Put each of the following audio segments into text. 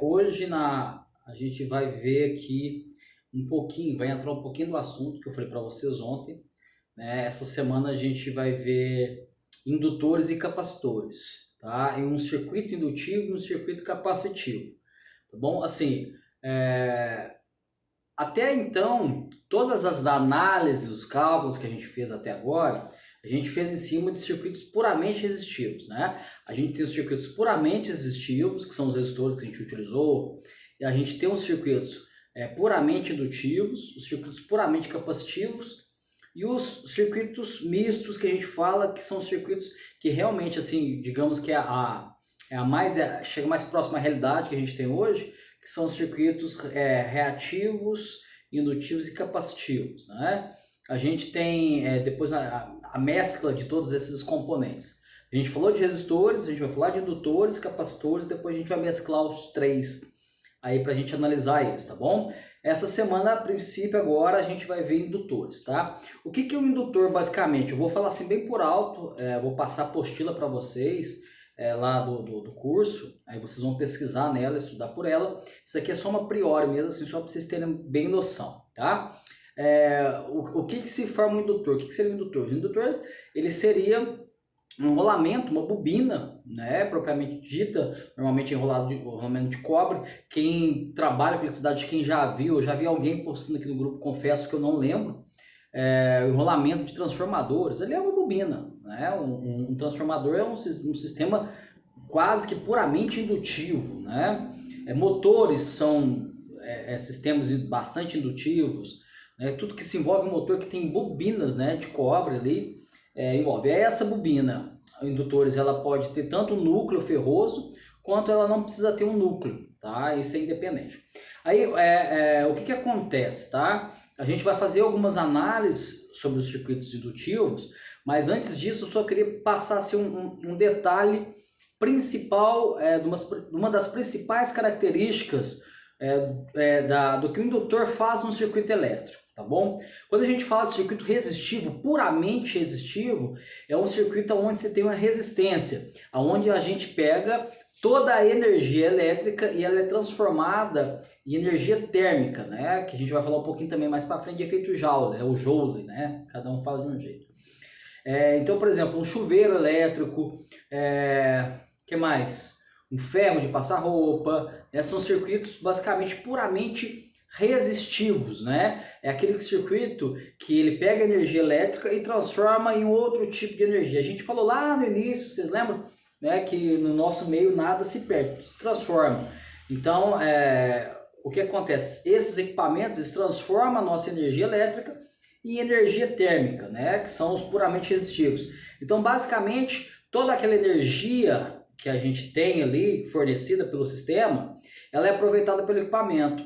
Hoje a gente vai ver aqui um pouquinho, vai entrar um pouquinho do assunto que eu falei para vocês ontem, né? Essa semana a gente vai ver indutores e capacitores, tá? Em um circuito indutivo e um circuito capacitivo, tá bom? Assim, até então, todas as análises, os cálculos que a gente fez até agora, a gente fez em cima de circuitos puramente resistivos, né? A gente tem os circuitos puramente resistivos, que são os resistores que a gente utilizou, e a gente tem os circuitos puramente indutivos, os circuitos puramente capacitivos e os circuitos mistos que a gente fala que são circuitos que realmente, assim, digamos que chega mais próxima à realidade que a gente tem hoje, que são os circuitos reativos, indutivos e capacitivos, né? A gente tem depois a mescla de todos esses componentes. A gente falou de resistores, a gente vai falar de indutores, capacitores, depois a gente vai mesclar os três aí para a gente analisar eles, tá bom? Essa semana, a princípio, agora a gente vai ver indutores, tá? O que é um indutor, basicamente? Eu vou falar assim bem por alto, vou passar a apostila para vocês, lá do curso, aí vocês vão pesquisar nela, estudar por ela. Isso aqui é só uma priori mesmo, assim, só para vocês terem bem noção, tá? O que se forma um indutor? O que seria um indutor? O indutor, ele seria um rolamento, uma bobina, né, propriamente dita, normalmente rolamento de cobre. Quem trabalha com eletricidade, quem já viu, eu já vi alguém postando aqui no grupo, confesso que eu não lembro, o rolamento de transformadores, ele é uma bobina, né? Um transformador é um sistema quase que puramente indutivo, né? Motores são sistemas bastante indutivos, né? Tudo que se envolve motor que tem bobinas, né, de cobre ali, envolve. Essa bobina, indutores, ela pode ter tanto um núcleo ferroso, quanto ela não precisa ter um núcleo, tá? Isso é independente. Aí, o que acontece, tá? A gente vai fazer algumas análises sobre os circuitos indutivos, mas antes disso eu só queria passar assim, um detalhe principal, de uma das principais características do que o indutor faz no circuito elétrico, tá bom? Quando a gente fala de circuito resistivo, puramente resistivo, é um circuito onde você tem uma resistência, onde a gente pega toda a energia elétrica e ela é transformada em energia térmica, né? Que a gente vai falar um pouquinho também mais para frente de efeito Joule, o Joule, né? Cada um fala de um jeito. Então, por exemplo, um chuveiro elétrico, que mais? Um ferro de passar roupa, são circuitos basicamente puramente resistivos, né? É aquele circuito que ele pega energia elétrica e transforma em outro tipo de energia. A gente falou lá no início, vocês lembram? Né, que no nosso meio nada se perde, se transforma. Então, o que acontece? Esses equipamentos eles transformam a nossa energia elétrica em energia térmica, né, que são os puramente resistivos. Então, basicamente, toda aquela energia que a gente tem ali, fornecida pelo sistema, ela é aproveitada pelo equipamento,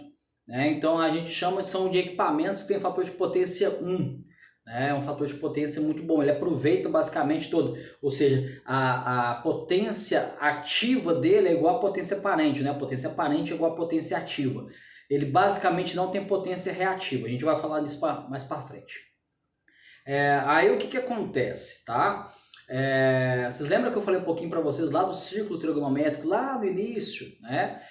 né? Então, a gente são de equipamentos que tem fator de potência 1, é um fator de potência muito bom, ele aproveita basicamente todo, ou seja, a potência ativa dele é igual à potência aparente, né? A potência aparente é igual à potência ativa. Ele basicamente não tem potência reativa, a gente vai falar disso mais para frente. Aí o que acontece, tá? Vocês lembram que eu falei um pouquinho para vocês lá do círculo trigonométrico, lá no início, né?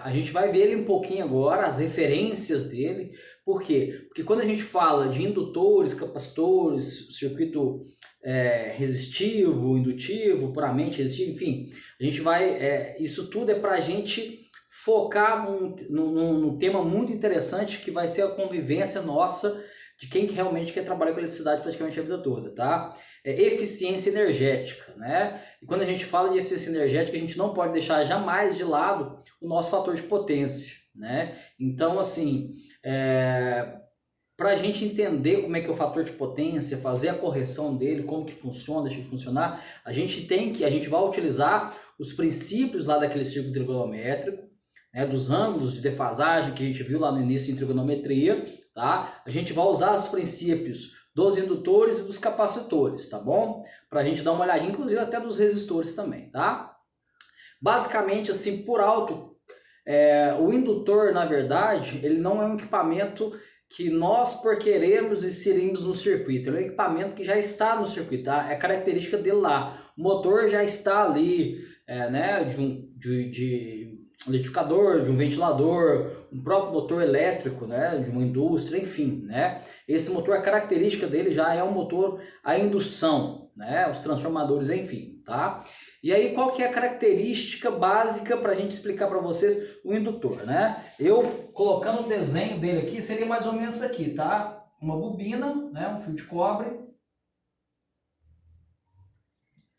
A gente vai ver ele um pouquinho agora, as referências dele. Por quê? Porque quando a gente fala de indutores, capacitores, circuito resistivo, indutivo, puramente resistivo, enfim, a gente vai, isso tudo é para a gente focar num tema muito interessante que vai ser a convivência nossa de quem realmente quer trabalhar com eletricidade praticamente a vida toda, tá? Eficiência energética, né? E quando a gente fala de eficiência energética, a gente não pode deixar jamais de lado o nosso fator de potência, né? Então, assim, para a gente entender como é que é o fator de potência, fazer a correção dele, como que funciona, deixa de funcionar, a gente vai utilizar os princípios lá daquele círculo trigonométrico, né, dos ângulos de defasagem que a gente viu lá no início em trigonometria, tá? A gente vai usar os princípios dos indutores e dos capacitores, tá bom? Para a gente dar uma olhadinha, inclusive até dos resistores também, tá? Basicamente, assim, por alto, o indutor, na verdade, ele não é um equipamento que nós, por queremos, inserimos no circuito. Ele é um equipamento que já está no circuito, tá? É característica dele lá. O motor já está ali, né, de de um liquidificador, de um ventilador, um próprio motor elétrico, né, de uma indústria, enfim, né? Esse motor, a característica dele já é um motor a indução, né, os transformadores, enfim, tá? E aí qual que é a característica básica para a gente explicar para vocês o indutor, né? Eu colocando o desenho dele aqui, seria mais ou menos isso aqui, tá? Uma bobina, né, um fio de cobre.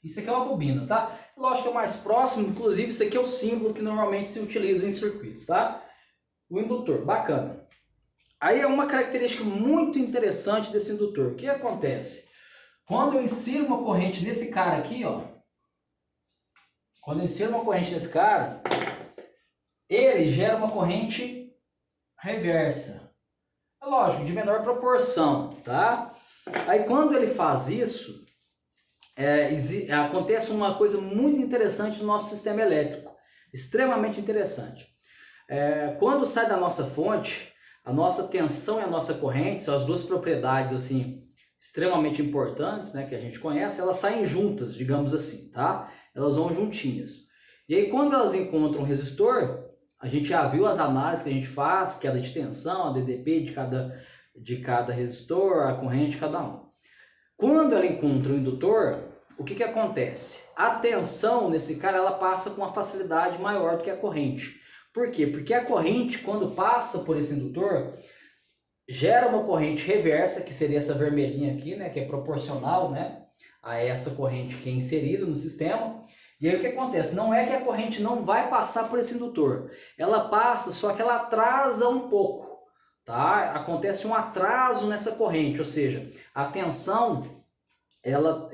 Isso aqui é uma bobina, tá? Lógico que é o mais próximo, inclusive isso aqui é o símbolo que normalmente se utiliza em circuitos, tá? O indutor, bacana. Aí é uma característica muito interessante desse indutor. O que acontece? Quando eu insiro uma corrente nesse cara aqui, ó. Quando eu insiro uma corrente nesse cara, ele gera uma corrente reversa. É lógico, de menor proporção, tá? Aí quando ele faz isso, acontece uma coisa muito interessante no nosso sistema elétrico, extremamente interessante. Quando sai da nossa fonte, a nossa tensão e a nossa corrente são as duas propriedades assim extremamente importantes, né, que a gente conhece. Elas saem juntas, digamos assim, tá? Elas vão juntinhas. E aí quando elas encontram um resistor, a gente já viu as análises que a gente faz, queda de tensão, a DDP de cada resistor, a corrente de cada um. Quando ela encontra o indutor, o que acontece? A tensão nesse cara ela passa com uma facilidade maior do que a corrente. Por quê? Porque a corrente, quando passa por esse indutor, gera uma corrente reversa, que seria essa vermelhinha aqui, né, que é proporcional, né, a essa corrente que é inserida no sistema. E aí o que acontece? Não é que a corrente não vai passar por esse indutor. Ela passa, só que ela atrasa um pouco. Tá? Acontece um atraso nessa corrente, ou seja, a tensão ela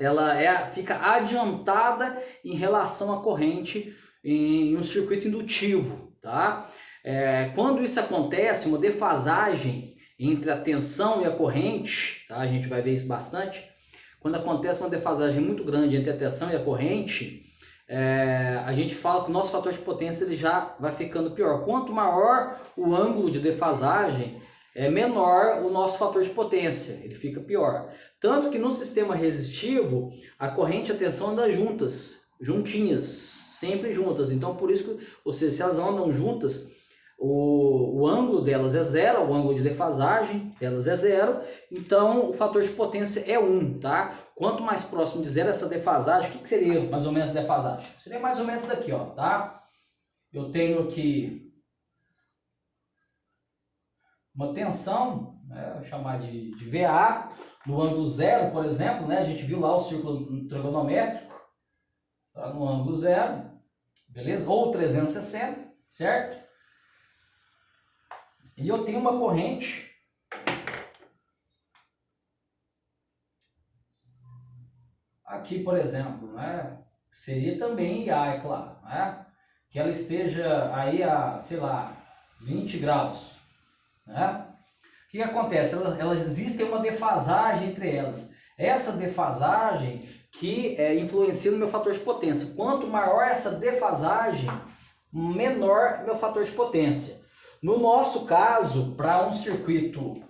fica adiantada em relação à corrente em um circuito indutivo. Tá? Quando isso acontece, uma defasagem entre a tensão e a corrente, tá? A gente vai ver isso bastante. Quando acontece uma defasagem muito grande entre a tensão e a corrente, a gente fala que o nosso fator de potência ele já vai ficando pior. Quanto maior o ângulo de defasagem, menor o nosso fator de potência, ele fica pior. Tanto que no sistema resistivo, a corrente e a tensão andam juntinhas, sempre juntas. Então, por isso que, ou seja, se elas andam juntas, o ângulo delas é zero, o ângulo de defasagem delas é zero, então o fator de potência é 1, tá? Quanto mais próximo de zero essa defasagem, o que seria mais ou menos defasagem? Seria mais ou menos daqui, ó, tá? Eu tenho aqui uma tensão, né, vou chamar de VA, no ângulo zero, por exemplo, né? A gente viu lá o círculo trigonométrico, tá? No ângulo zero, beleza? Ou 360, certo? E eu tenho uma corrente aqui, por exemplo, né? Seria também IA, é claro, né? Que ela esteja aí a, sei lá, 20 graus, né? O que acontece? Elas existe uma defasagem entre elas. Essa defasagem que influencia no meu fator de potência. Quanto maior essa defasagem, menor meu fator de potência. No nosso caso, para um circuito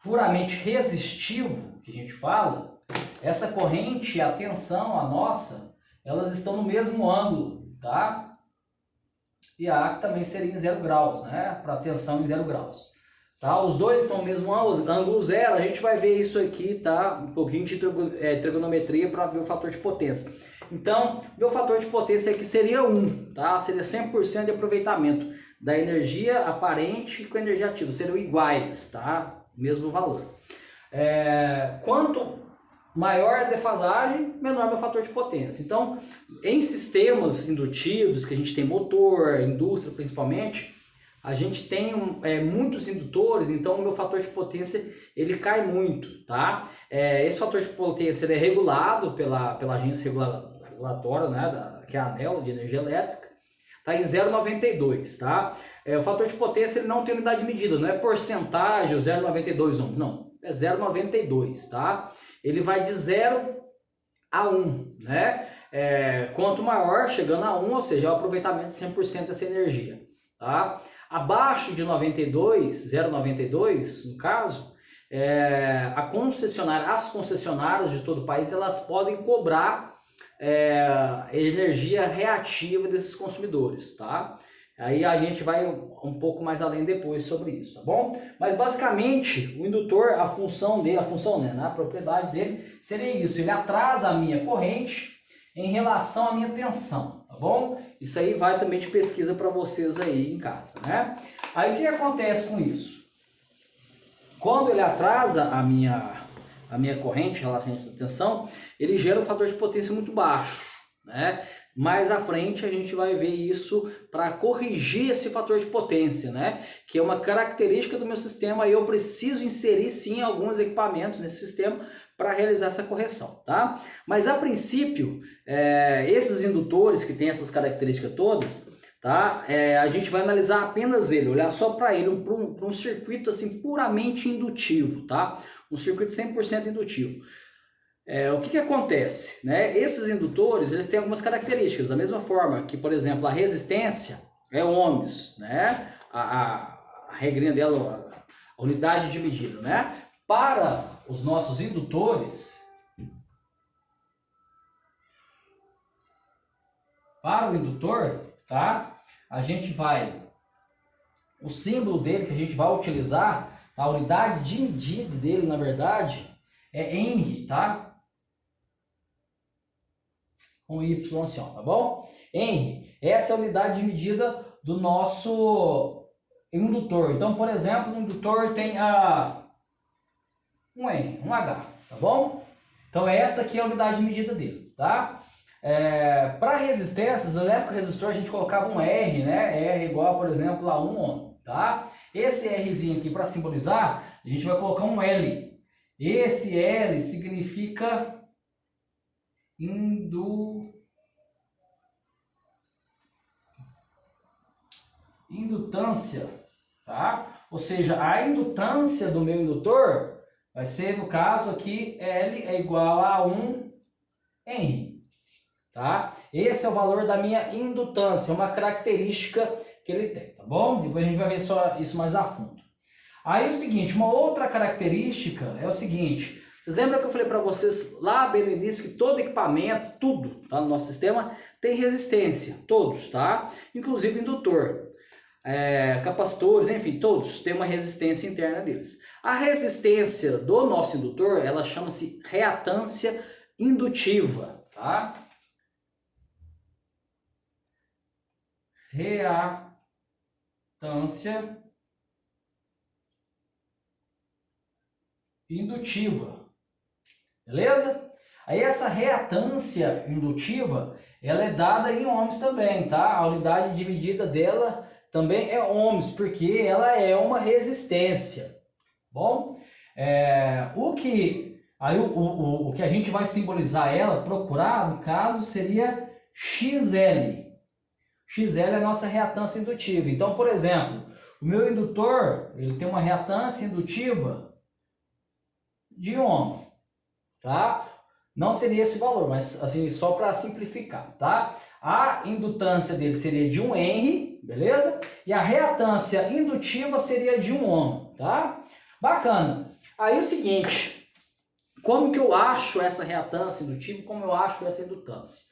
puramente resistivo, que a gente fala, essa corrente e a tensão, a nossa, elas estão no mesmo ângulo, tá? E a A também seria em 0 graus, né? Para tensão em 0 graus. Tá? Os dois estão no mesmo ângulo zero, a gente vai ver isso aqui, tá? Um pouquinho de trigonometria para ver o fator de potência. Então, meu fator de potência aqui seria 1, tá? Seria 100% de aproveitamento da energia aparente com a energia ativa, seriam iguais, tá? Mesmo valor. Quanto maior a defasagem, menor meu fator de potência. Então, em sistemas indutivos, que a gente tem motor, indústria principalmente, a gente tem muitos indutores, então o meu fator de potência ele cai muito, tá? Esse fator de potência ele é regulado pela agência regulatória, né, que é a ANEEL, de energia elétrica, tá em 0,92, tá? O fator de potência ele não tem unidade de medida, não é porcentagem, 0,92 ohms, não, é 0,92, tá? Ele vai de 0 a 1, né? Quanto maior, chegando a 1, ou seja, é o aproveitamento de 100% dessa energia, tá? Abaixo de 92, 0,92 no caso, as concessionárias de todo o país elas podem cobrar energia reativa desses consumidores, tá? Aí a gente vai um pouco mais além depois sobre isso, tá bom? Mas basicamente o indutor, a função dele, a propriedade dele seria isso, ele atrasa a minha corrente em relação à minha tensão, tá bom? Isso aí vai também de pesquisa para vocês aí em casa, né? Aí o que acontece com isso? Quando ele atrasa a minha corrente em relação à tensão, ele gera um fator de potência muito baixo, né? Mais à frente a gente vai ver isso para corrigir esse fator de potência, né? Que é uma característica do meu sistema e eu preciso inserir sim alguns equipamentos nesse sistema para realizar essa correção, tá? Mas a princípio, esses indutores que têm essas características todas, tá? A gente vai analisar apenas ele, olhar só para ele, para um circuito assim puramente indutivo, tá? Um circuito 100% indutivo. O que acontece, né? Esses indutores, eles têm algumas características, da mesma forma que, por exemplo, a resistência é ohms, né? A regrinha dela, a unidade de medida, né? Para os nossos indutores, para o indutor, tá? A gente vai, o símbolo dele que a gente vai utilizar, a unidade de medida dele, na verdade, é Henry, tá? Com Y assim, ó, tá bom? Henry, essa é a unidade de medida do nosso indutor. Então, por exemplo, o indutor tem um Henry, um H, tá bom? Então, essa aqui é a unidade de medida dele, tá? Para resistências, eu lembro que o resistor a gente colocava um R, né? R igual, por exemplo, a 1 ohm, tá? Esse Rzinho aqui, para simbolizar, a gente vai colocar um L. Esse L significa indutância, tá? Ou seja, a indutância do meu indutor vai ser, no caso aqui, L é igual a 1 Henry, tá? Esse é o valor da minha indutância, uma característica que ele tem, tá bom? Depois a gente vai ver só isso mais a fundo. Aí o seguinte, uma outra característica é o seguinte, vocês lembram que eu falei para vocês lá bem no início que todo equipamento, tudo, tá, no nosso sistema tem resistência, todos, tá? Inclusive indutor, capacitores, enfim, todos têm uma resistência interna deles. A resistência do nosso indutor, ela chama-se reatância indutiva, tá? Reatância indutiva. Beleza? Aí essa reatância indutiva, ela é dada em ohms também, tá? A unidade de medida dela também é ohms, porque ela é uma resistência. Bom, o que a gente vai simbolizar ela, procurar, no caso, seria XL. XL é a nossa reatância indutiva. Então, por exemplo, o meu indutor, ele tem uma reatância indutiva de 1 ohm. Tá? Não seria esse valor, mas assim, só para simplificar, tá? A indutância dele seria de 1 Henry, beleza? E a reatância indutiva seria de 1 ohm, tá? Bacana. Aí o seguinte, como que eu acho essa reatância indutiva e como eu acho essa indutância?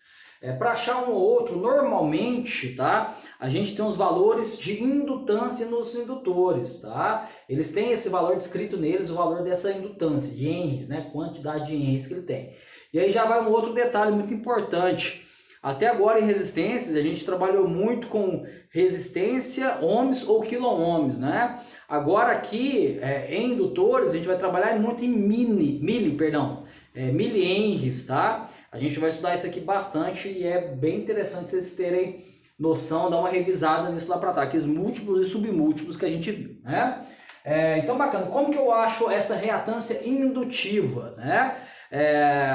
Para achar um ou outro, normalmente, tá? A gente tem os valores de indutância nos indutores, tá? Eles têm esse valor descrito neles, o valor dessa indutância, de henries, né? Quantidade de henries que ele tem. E aí já vai um outro detalhe muito importante. Até agora em resistências, a gente trabalhou muito com resistência, ohms ou quilo-ohms, né? Agora aqui, em indutores, a gente vai trabalhar muito em mili-henries, tá? A gente vai estudar isso aqui bastante e é bem interessante vocês terem noção, dar uma revisada nisso lá para trás, aqueles múltiplos e submúltiplos que a gente viu, né? Então, bacana, como que eu acho essa reatância indutiva, né?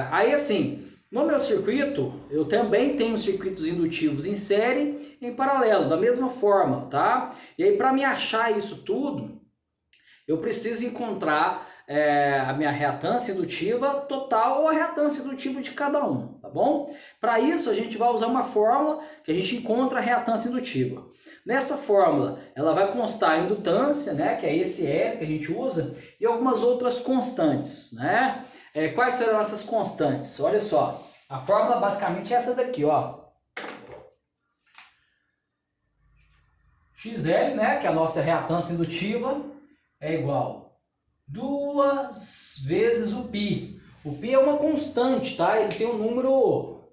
Aí assim, no meu circuito, eu também tenho circuitos indutivos em série e em paralelo, da mesma forma, tá? E aí para me achar isso tudo, eu preciso encontrar a minha reatância indutiva total ou a reatância indutiva de cada um, tá bom? Para isso a gente vai usar uma fórmula que a gente encontra a reatância indutiva. Nessa fórmula ela vai constar a indutância, né, que é esse L que a gente usa, e algumas outras constantes, né? Quais serão essas constantes? Olha só, A fórmula basicamente é essa daqui, ó. XL, né, que é a nossa reatância indutiva, é igual 2 vezes o π. O π é uma constante, tá? Ele tem um número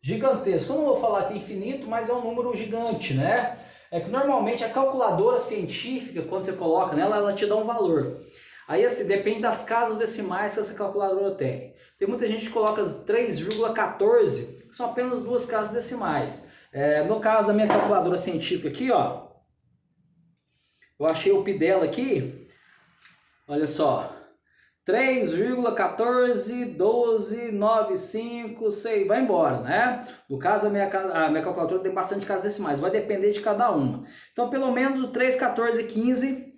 gigantesco. Eu não vou falar que é infinito, mas é um número gigante, né? É que normalmente a calculadora científica, quando você coloca nela, ela te dá um valor. Aí assim, depende das casas decimais que essa calculadora tem. Tem muita gente que coloca 3,14, que são apenas 2 casas decimais. No caso da minha calculadora científica aqui, ó, eu achei o π dela aqui, olha só, 3,141295, vai embora, né? No caso, a minha calculadora tem bastante casas decimais, vai depender de cada uma. Então, pelo menos o 3, 14 e 15,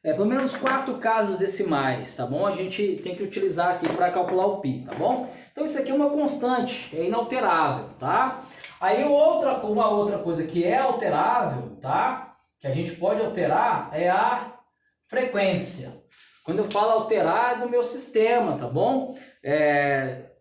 pelo menos 4 casas decimais, tá bom? A gente tem que utilizar aqui para calcular o π, tá bom? Então, isso aqui é uma constante, é inalterável, tá? Aí, uma outra coisa que é alterável, tá? Que a gente pode alterar é a frequência. Quando eu falo alterar, é do meu sistema, tá bom?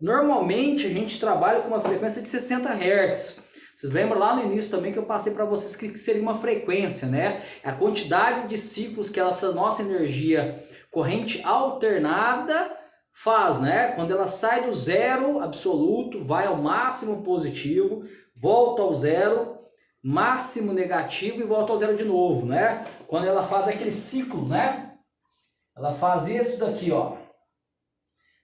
Normalmente a gente trabalha com uma frequência de 60 Hz. Vocês lembram lá no início também que eu passei para vocês que seria uma frequência, né? A quantidade de ciclos que essa nossa energia corrente alternada faz, né? Quando ela sai do zero absoluto, vai ao máximo positivo, volta ao zero, máximo negativo e volta ao zero de novo, né? Quando ela faz aquele ciclo, né? Ela faz isso daqui, ó.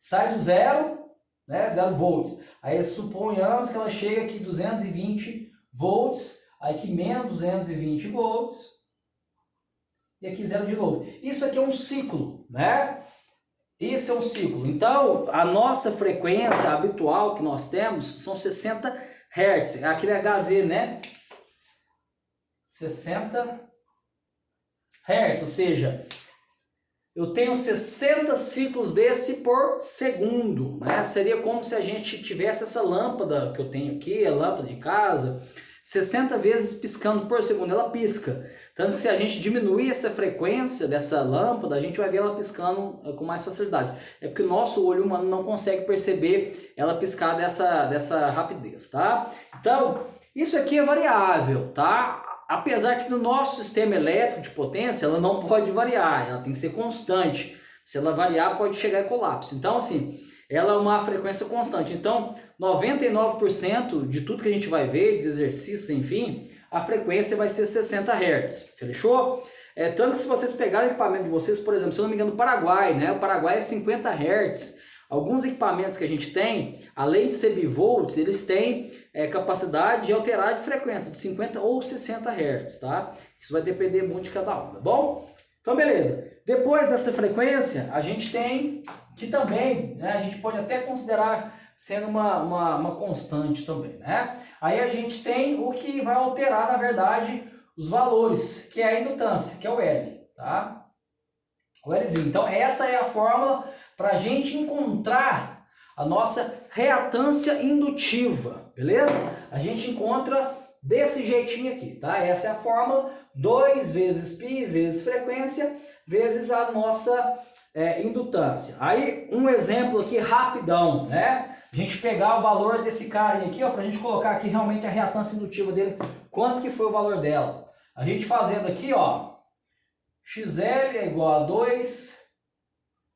Sai do zero, né? 0 volts. Aí suponhamos que ela chega aqui 220 volts, aí aqui menos 220 volts e aqui zero de novo. Isso aqui é um ciclo, né? Isso é um ciclo. Então, a nossa frequência habitual que nós temos são 60 Hz. Aquele HZ, né? 60 Hz, ou seja, eu tenho 60 ciclos desse por segundo, né? Seria como se a gente tivesse essa lâmpada que eu tenho aqui, a lâmpada de casa, 60 vezes piscando por segundo, ela pisca. Tanto que se a gente diminuir essa frequência dessa lâmpada, a gente vai ver ela piscando com mais facilidade. É porque o nosso olho humano não consegue perceber ela piscar dessa rapidez, tá? Então, isso aqui é variável, tá? Apesar que no nosso sistema elétrico de potência, ela não pode variar, ela tem que ser constante. Se ela variar, pode chegar a colapso. Então, assim, ela é uma frequência constante. Então, 99% de tudo que a gente vai ver, de exercícios, enfim, a frequência vai ser 60 Hz. Fechou? Tanto que se vocês pegarem o equipamento de vocês, por exemplo, se eu não me engano, o Paraguai, né? O Paraguai é 50 Hz. Alguns equipamentos que a gente tem, além de ser bivolts, eles têm capacidade de alterar de frequência de 50 ou 60 Hz, tá? Isso vai depender muito de cada um, tá bom? Então, beleza. Depois dessa frequência, a gente tem que também, né, a gente pode até considerar sendo uma constante também, né? Aí a gente tem o que vai alterar, na verdade, os valores, que é a indutância, que é o L, tá? O Lzinho. Então, essa é a fórmula para a gente encontrar a nossa reatância indutiva, beleza? A gente encontra desse jeitinho aqui, tá? Essa é a fórmula, 2 vezes π vezes frequência, vezes a nossa indutância. Aí, um exemplo aqui rapidão, né? A gente pegar o valor desse cara aqui, ó, para a gente colocar aqui realmente a reatância indutiva dele, quanto que foi o valor dela. A gente fazendo aqui, ó, XL é igual a 2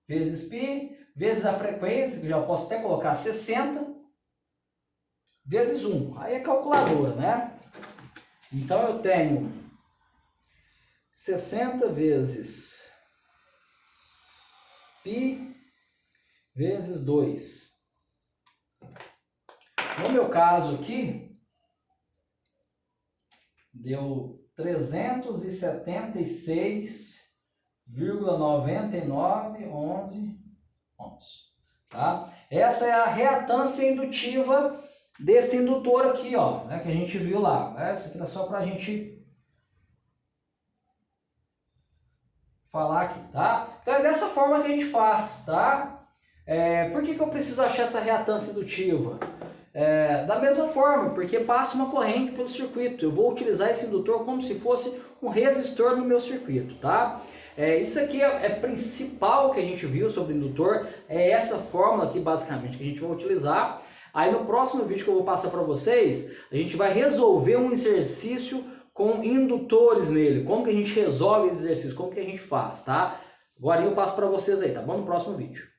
vezes π, vezes a frequência, que eu já posso até colocar 60, vezes 1. Aí é calculadora, né? Então eu tenho 60 vezes π vezes 2. No meu caso aqui, deu 376,9911, tá? Essa é a reatância indutiva desse indutor aqui, ó, né, que a gente viu lá, né? Isso aqui é só para a gente falar aqui, tá? Então é dessa forma que a gente faz, tá? Por que eu preciso achar essa reatância indutiva? Da mesma forma, porque passa uma corrente pelo circuito. Eu vou utilizar esse indutor como se fosse um resistor no meu circuito, tá? Isso aqui é principal que a gente viu sobre o indutor, é essa fórmula aqui basicamente que a gente vai utilizar. Aí no próximo vídeo que eu vou passar para vocês, a gente vai resolver um exercício com indutores nele. Como que a gente resolve esse exercício, como que a gente faz, tá? Agora eu passo para vocês aí, tá bom? No próximo vídeo.